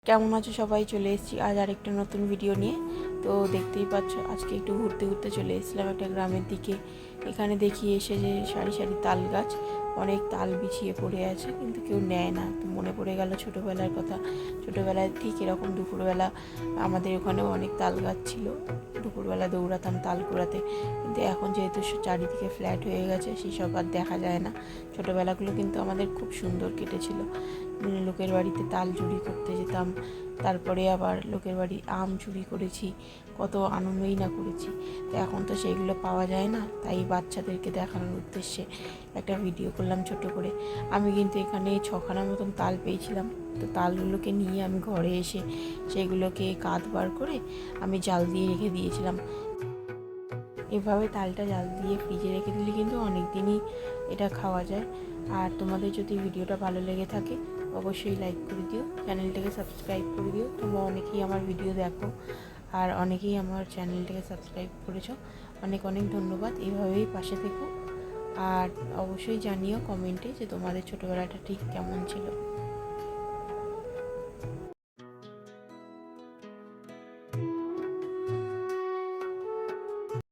কেমন আছো সবাই? চলে এসেছি আজ আরেকটা নতুন ভিডিও নিয়ে। তো দেখতেই পাচ্ছ আজকে একটু ঘুরতে ঘুরতে চলে এসেছিলাম একটা গ্রামের দিকে। এখানে দেখি এসে যে সারি সারি তাল গাছ, অনেক তাল বিছিয়ে পড়ে আছে কিন্তু কেউ নেয় না। তো মনে পড়ে গেল ছোটোবেলার কথা। ছোটোবেলায় ঠিক এরকম দুপুরবেলা আমাদের ওখানেও অনেক তাল গাছ ছিল, দুপুরবেলা দৌড়াতাম তাল কুড়াতে। কিন্তু এখন যেহেতু চারিদিকে ফ্ল্যাট হয়ে গেছে সেসব আর দেখা যায় না। ছোটোবেলাগুলো কিন্তু আমাদের খুব সুন্দর কেটেছিল। লোকের বাড়িতে তাল চুরি করতে যেতাম, তারপরে আবার লোকের বাড়ি আম চুরি করেছি, কত আনন্দই না করেছি। তো এখন তো সেইগুলো পাওয়া যায় না, তাই বাচ্চাদেরকে দেখানোর উদ্দেশ্যে একটা ভিডিও করলাম ছোট করে। আমি কিন্তু এখানে 6খানা মতন তাল পেয়েছিলাম। তো তালগুলোকে নিয়ে আমি ঘরে এসে সেগুলোকে কাঁধ বার করে আমি জাল দিয়ে রেখে দিয়েছিলাম। এভাবে তালটা জাল দিয়ে ফ্রিজে রেখে দিলে কিন্তু অনেক দিনই এটা খাওয়া যায়। আর তোমাদের যদি ভিডিওটা ভালো লেগে থাকে অবশ্যই লাইক করে দিও, চ্যানেলটাকে সাবস্ক্রাইব করে দিও। তোমরা অনেকেই আমার ভিডিও দেখো আর অনেকেই আমার চ্যানেলটাকে সাবস্ক্রাইব করেছো, অনেক অনেক ধন্যবাদ। এইভাবেই পাশে থেকো আর অবশ্যই জানিও কমেন্টে যে তোমাদের ছোটোবেলাটা ঠিক কেমন ছিল।